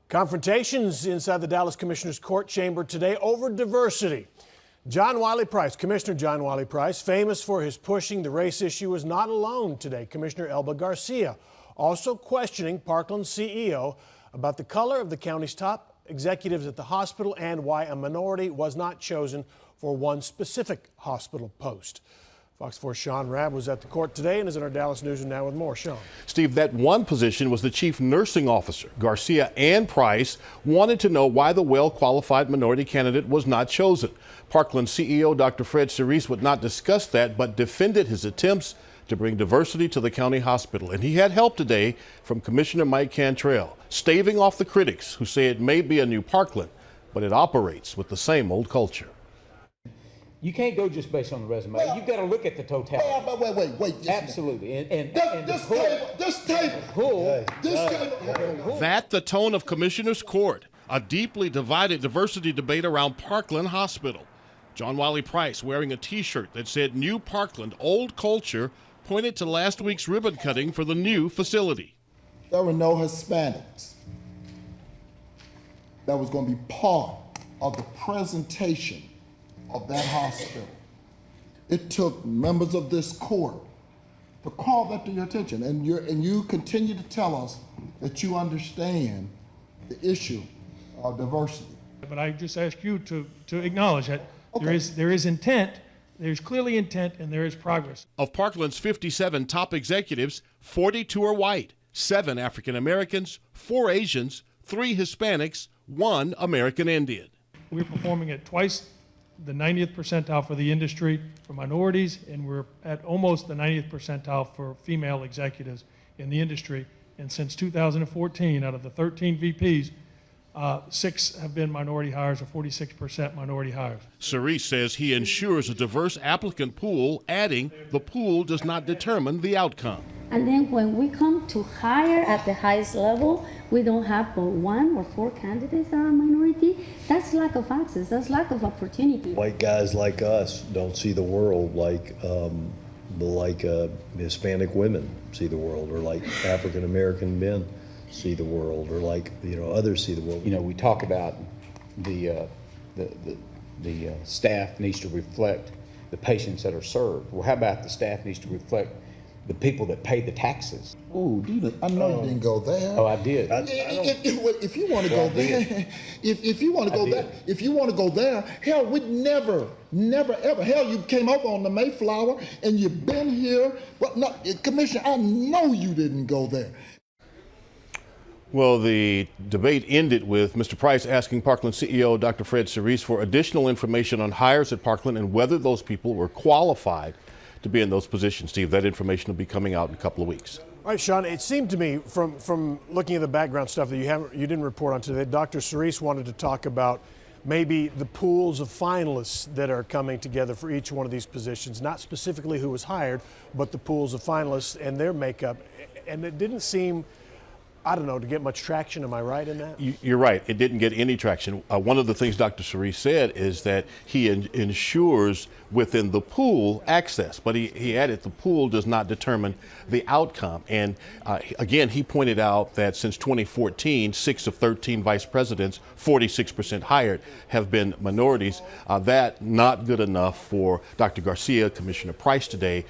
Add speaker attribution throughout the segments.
Speaker 1: Confrontations inside the Dallas Commissioner's Court chamber today over diversity. Commissioner John Wiley Price, famous for his pushing the race issue, is not alone today. Commissioner Elba Garcia also questioning Parkland CEO about the color of the county's top executives at the hospital and why a minority was not chosen for one specific hospital post. Fox 4's Sean Rabb was at the court today and is in our Dallas Newsroom now with more. Sean.
Speaker 2: Steve, that one position was the chief nursing officer. Garcia and Price wanted to know why the well-qualified minority candidate was not chosen. Parkland CEO Dr. Fred Cerise would not discuss that, but defended his attempts to bring diversity to the county hospital. And he had help today from Commissioner Mike Cantrell, staving off the critics who say it may be a new Parkland, but it operates with the same old culture.
Speaker 3: You can't go just based on the resume. Well, you've got to look at the totality. Wait.
Speaker 4: Absolutely.
Speaker 2: That's the tone of Commissioner's Court, a deeply divided diversity debate around Parkland Hospital. John Wiley Price wearing a T-shirt that said New Parkland, Old Culture, pointed to last week's ribbon cutting for the new facility.
Speaker 5: There were no Hispanics that was going to be part of the presentation of that hospital. It took members of this court to call that to your attention, and you continue to tell us that you understand the issue of diversity.
Speaker 6: But I just ask you to acknowledge that there is intent, there's clearly intent, and there is progress.
Speaker 2: Of Parkland's 57 top executives, 42 are white, 7 African Americans, 4 Asians, 3 Hispanics, 1 American Indian.
Speaker 6: We're performing at twice the 90th percentile for the industry for minorities, and we're at almost the 90th percentile for female executives in the industry. And since 2014, out of the 13 VPs, 6 have been minority hires, or 46% minority hires.
Speaker 2: Cerise says he ensures a diverse applicant pool, adding the pool does not determine the outcome.
Speaker 7: And then when we come to hire at the highest level, we don't have but 1 or 4 candidates that are a minority. That's lack of access, that's lack of opportunity.
Speaker 4: White guys like us don't see the world like Hispanic women see the world, or like African American men see the world, or like others see the world.
Speaker 8: We talk about the staff needs to reflect the patients that are served. Well, how about the staff needs to reflect the people that pay the taxes?
Speaker 5: Ooh, I know you didn't go there.
Speaker 8: Oh, I did.
Speaker 5: If you want to go there, if you want to go there, hell, we'd never, ever. Hell, you came up on the Mayflower and you've been here. But no, Commissioner, I know you didn't go there.
Speaker 2: Well, the debate ended with Mr. Price asking Parkland CEO Dr. Fred Cerise for additional information on hires at Parkland and whether those people were qualified to be in those positions. Steve, that information will be coming out in a couple of weeks.
Speaker 1: All right, Sean, it seemed to me from looking at the background stuff that you didn't report on today, Dr. Cerise wanted to talk about maybe the pools of finalists that are coming together for each one of these positions, not specifically who was hired, but the pools of finalists and their makeup. And it didn't seem, I don't know, to get much traction. Am I right in that?
Speaker 2: You're right. It didn't get any traction. One of the things Dr. Cerise said is that he ensures within the pool access, but he added the pool does not determine the outcome. And again, he pointed out that since 2014, 6 of 13 vice presidents, 46% hired, have been minorities. That not good enough for Dr. Garcia, Commissioner Price today.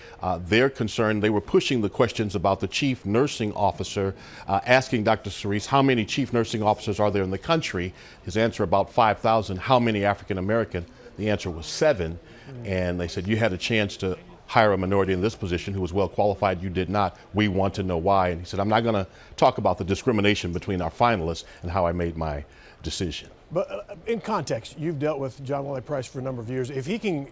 Speaker 2: They're concerned. They were pushing the questions about the chief nursing officer, asking Dr. Cerise how many chief nursing officers are there in the country. His answer about 5,000. How many African American? The answer was 7. And they said, you had a chance to hire a minority in this position who was well qualified. You did not. We want to know why. And he said, I'm not going to talk about the discrimination between our finalists and how I made my decision.
Speaker 1: But in context, you've dealt with John Wiley Price for a number of years. If he can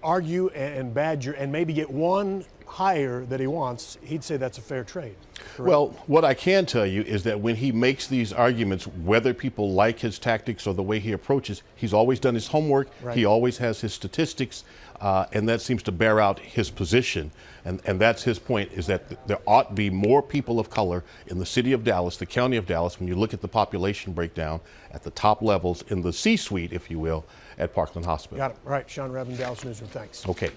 Speaker 1: argue and badger and maybe get one hire that he wants, he'd say that's a fair trade. Correct?
Speaker 2: Well, what I can tell you is that when he makes these arguments, whether people like his tactics or the way he approaches, he's always done his homework. Right. He always has his statistics, and that seems to bear out his position. And that's his point, is that there ought to be more people of color in the city of Dallas, the county of Dallas, when you look at the population breakdown at the top levels in the C-suite, if you will, at Parkland Hospital.
Speaker 1: Got it. All right, Sean Rabb, Dallas Newsroom, thanks.
Speaker 2: Okay.